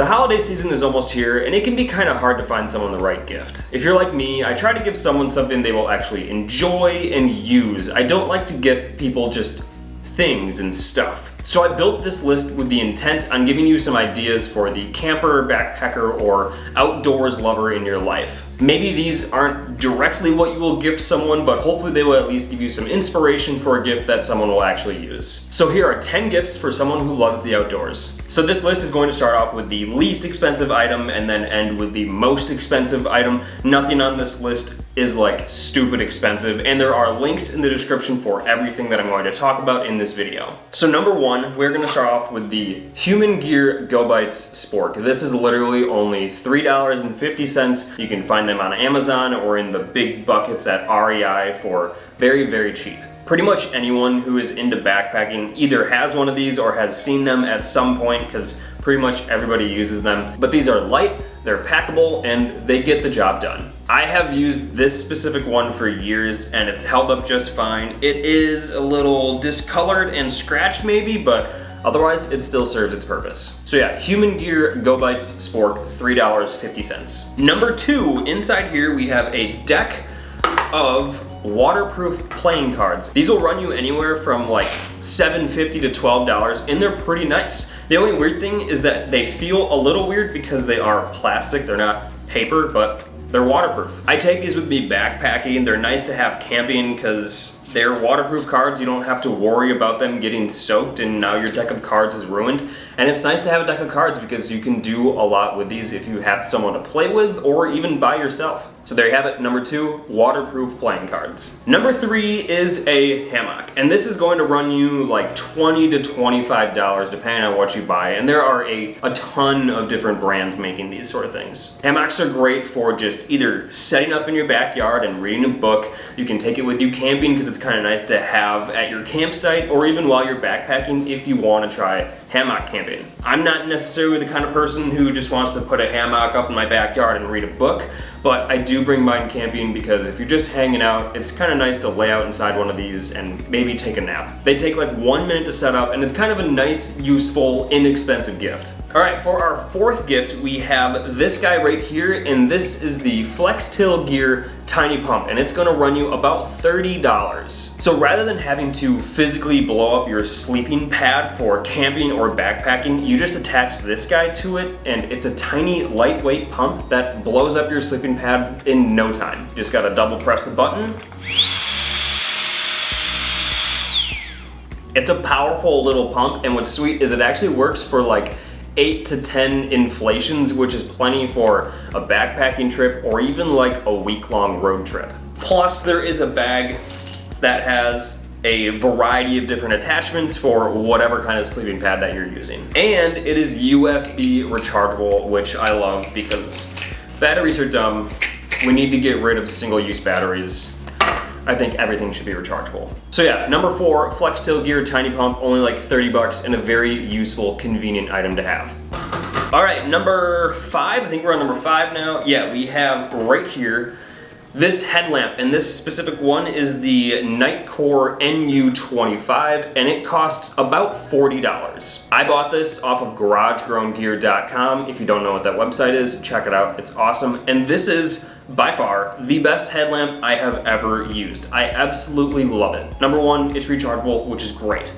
The holiday season is almost here, and it can be kind of hard to find someone the right gift. If you're like me, I try to give someone something they will actually enjoy and use. I don't like to give people just things and stuff. So I built this list with the intent on giving you some ideas for the camper, backpacker, or outdoors lover in your life. Maybe these aren't directly what you will gift someone, but hopefully they will at least give you some inspiration for a gift that someone will actually use. So here are 10 gifts for someone who loves the outdoors. So this list is going to start off with the least expensive item and then end with the most expensive item. Nothing on this list is like stupid expensive, and there are links in the description for everything that I'm going to talk about in this video. So number one, we're going to start off with the Human Gear GoBites Spork. This is literally only $3.50. You can find them on Amazon or in the big buckets at REI for very, very cheap. Pretty much anyone who is into backpacking either has one of these or has seen them at some point, because pretty much everybody uses them. But these are light, they're packable, and they get the job done. I have used this specific one for years and it's held up just fine. It is a little discolored and scratched maybe, but otherwise it still serves its purpose. So yeah, Human Gear GoBites Spork, $3.50. Number two, inside here we have a deck of waterproof playing cards. These will run you anywhere from like $7.50 to $12, and they're pretty nice. The only weird thing is that they feel a little weird because they are plastic, they're not paper, but they're waterproof. I take these with me backpacking. They're nice to have camping because they're waterproof cards. You don't have to worry about them getting soaked and now your deck of cards is ruined. And it's nice to have a deck of cards because you can do a lot with these if you have someone to play with or even by yourself. So there you have it, number two, waterproof playing cards. Number three is a hammock, and this is going to run you like $20 to $25 depending on what you buy, and there are a ton of different brands making these sort of things. Hammocks are great for just either setting up in your backyard and reading a book. You can take it with you camping because it's kind of nice to have at your campsite, or even while you're backpacking if you want to try hammock camping. I'm not necessarily the kind of person who just wants to put a hammock up in my backyard and read a book, but I do bring mine camping because if you're just hanging out, it's kind of nice to lay out inside one of these and maybe take a nap. They take like 1 minute to set up, and it's kind of a nice, useful, inexpensive gift. All right, for our fourth gift, we have this guy right here, and this is the FlexTil Gear Tiny Pump, and it's gonna run you about $30. So rather than having to physically blow up your sleeping pad for camping or backpacking, you just attach this guy to it, and it's a tiny, lightweight pump that blows up your sleeping pad in no time. You just gotta double press the button. It's a powerful little pump, and what's sweet is it actually works for like 8 to 10 inflations, which is plenty for a backpacking trip or even like a week-long road trip. Plus, there is a bag that has a variety of different attachments for whatever kind of sleeping pad that you're using. And it is USB rechargeable, which I love because batteries are dumb. We need to get rid of single-use batteries. I think everything should be rechargeable. So yeah, number four, FlexTil Gear Tiny Pump, only like $30 and a very useful, convenient item to have. All right, number five, I think we're on number five now. Yeah, we have right here this headlamp, and this specific one is the NiteCore NU25, and it costs about $40. I bought this off of GarageGrownGear.com. If you don't know what that website is, check it out, it's awesome. And this is by far the best headlamp I have ever used. I absolutely love it. Number one, it's rechargeable, which is great.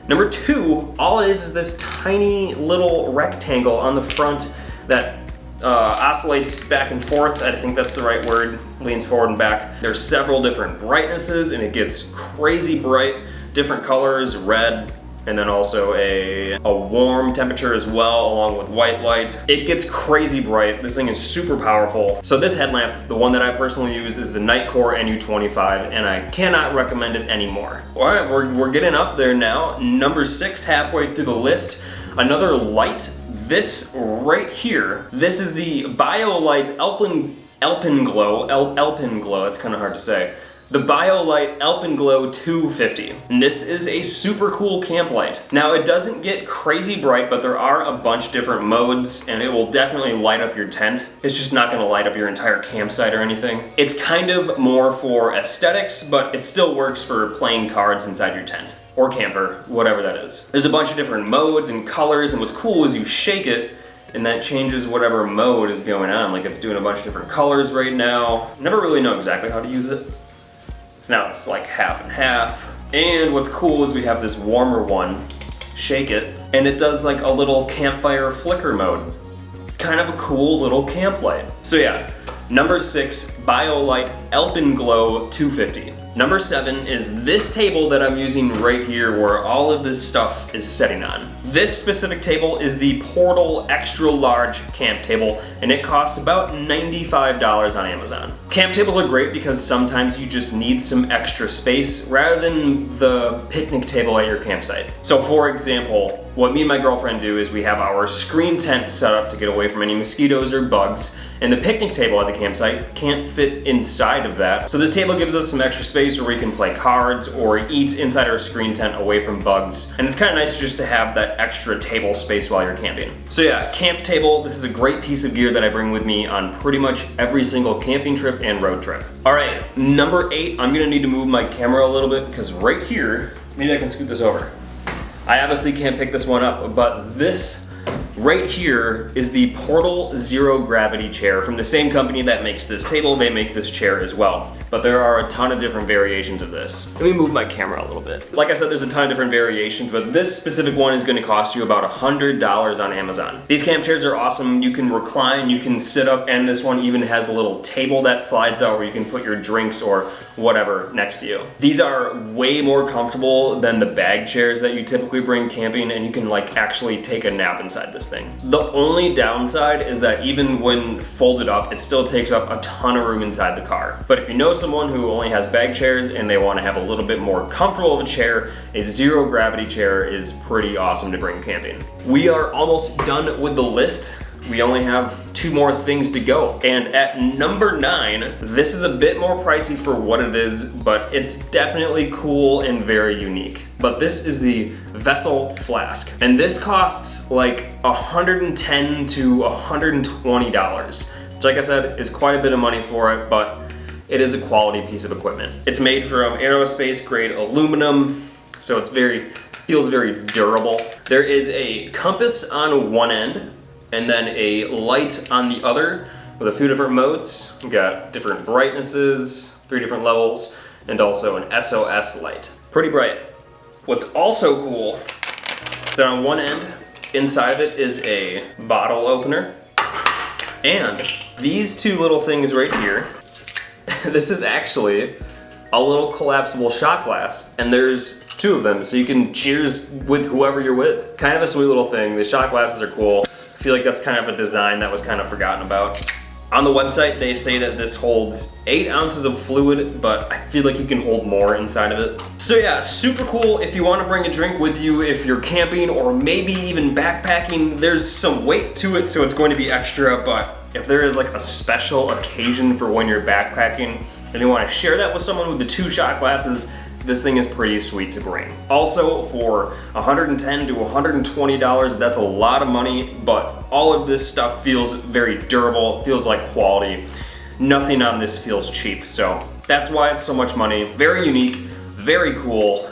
Number two, all it is this tiny little rectangle on the front that oscillates back and forth. I think that's the right word, leans forward and back. There's several different brightnesses, and it gets crazy bright, different colors, red, and then also a warm temperature as well, along with white light. It gets crazy bright. This thing is super powerful. So this headlamp, the one that I personally use, is the NiteCore NU25, and I cannot recommend it anymore. All right, we're getting up there now. Number six, halfway through the list, another light. This right here, this is the BioLite AlpenGlow, it's kind of hard to say. The BioLite AlpenGlow 250. And this is a super cool camp light. Now it doesn't get crazy bright, but there are a bunch of different modes, and it will definitely light up your tent. It's just not gonna light up your entire campsite or anything. It's kind of more for aesthetics, but it still works for playing cards inside your tent. Or camper, whatever that is. There's a bunch of different modes and colors, and what's cool is you shake it, and that changes whatever mode is going on. Like it's doing a bunch of different colors right now. Never really know exactly how to use it. So now it's like half and half. And what's cool is we have this warmer one, shake it, and it does like a little campfire flicker mode. Kind of a cool little camp light. So yeah, number 6, BioLite AlpenGlow 250. Number 7 is this table that I'm using right here where all of this stuff is setting on. This specific table is the Portal Extra Large Camp Table, and it costs about $95 on Amazon. Camp tables are great because sometimes you just need some extra space rather than the picnic table at your campsite. So for example, what me and my girlfriend do is we have our screen tent set up to get away from any mosquitoes or bugs, and the picnic table at the campsite can't fit inside of that. So this table gives us some extra space where we can play cards or eat inside our screen tent away from bugs. And it's kind of nice just to have that extra table space while you're camping. So yeah, camp table, this is a great piece of gear that I bring with me on pretty much every single camping trip and road trip. All right, number 8, I'm gonna need to move my camera a little bit because right here, maybe I can scoot this over. I obviously can't pick this one up, but this right here is the Portal Zero Gravity chair from the same company that makes this table. They make this chair as well. But there are a ton of different variations of this. Let me move my camera a little bit. Like I said, there's a ton of different variations, but this specific one is gonna cost you about $100 on Amazon. These camp chairs are awesome. You can recline, you can sit up, and this one even has a little table that slides out where you can put your drinks or whatever next to you. These are way more comfortable than the bag chairs that you typically bring camping, and you can like actually take a nap inside this thing. The only downside is that even when folded up, it still takes up a ton of room inside the car. But if you know someone who only has bag chairs and they want to have a little bit more comfortable of a chair, a zero gravity chair is pretty awesome to bring camping. We are almost done with the list. We only have 2 more things to go. And at number 9, this is a bit more pricey for what it is, but it's definitely cool and very unique. But this is the VSSL Flask. And this costs like $110 to $120, which like I said, is quite a bit of money for it, but it is a quality piece of equipment. It's made from aerospace grade aluminum, so it's feels very durable. There is a compass on one end, and then a light on the other with a few different modes. We've got different brightnesses, 3 different levels, and also an SOS light. Pretty bright. What's also cool is that on one end, inside of it is a bottle opener, and these 2 little things right here, this is actually a little collapsible shot glass, and there's 2 of them, so you can cheers with whoever you're with. Kind of a sweet little thing. The shot glasses are cool. I feel like that's kind of a design that was kind of forgotten about. On the website, they say that this holds 8 ounces of fluid, but I feel like you can hold more inside of it. So yeah, super cool if you want to bring a drink with you if you're camping or maybe even backpacking. There's some weight to it, so it's going to be extra, but if there is like a special occasion for when you're backpacking and you want to share that with someone with the 2 shot glasses, this thing is pretty sweet to bring. Also, for $110 to $120, that's a lot of money, but all of this stuff feels very durable, feels like quality. Nothing on this feels cheap, so that's why it's so much money. Very unique, very cool,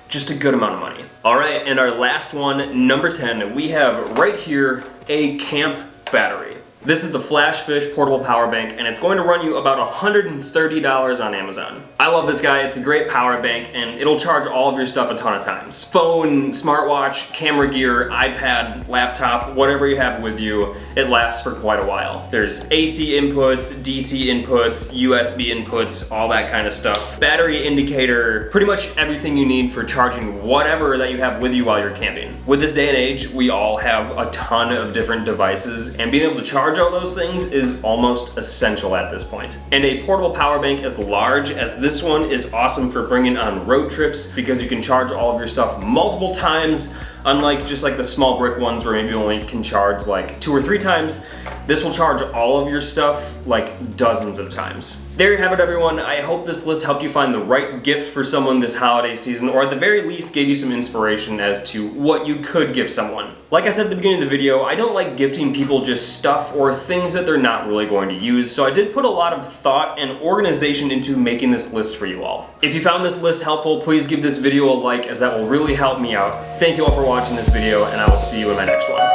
just a good amount of money. All right, and our last one, number 10, we have right here a camp battery. This is the Flash Fish portable power bank, and it's going to run you about $130 on Amazon. I love this guy. It's a great power bank, and it'll charge all of your stuff a ton of times. Phone, smartwatch, camera gear, iPad, laptop, whatever you have with you, it lasts for quite a while. There's AC inputs, DC inputs, USB inputs, all that kind of stuff. Battery indicator, pretty much everything you need for charging whatever that you have with you while you're camping. With this day and age, we all have a ton of different devices, and being able to charge all those things is almost essential at this point. And a portable power bank as large as this one is awesome for bringing on road trips because you can charge all of your stuff multiple times, unlike just like the small brick ones where maybe you only can charge like 2 or 3 times. This will charge all of your stuff like dozens of times. There you have it, everyone. I hope this list helped you find the right gift for someone this holiday season, or at the very least gave you some inspiration as to what you could give someone. Like I said at the beginning of the video, I don't like gifting people just stuff or things that they're not really going to use, so I did put a lot of thought and organization into making this list for you all. If you found this list helpful, please give this video a like, as that will really help me out. Thank you all for watching this video, and I will see you in my next one.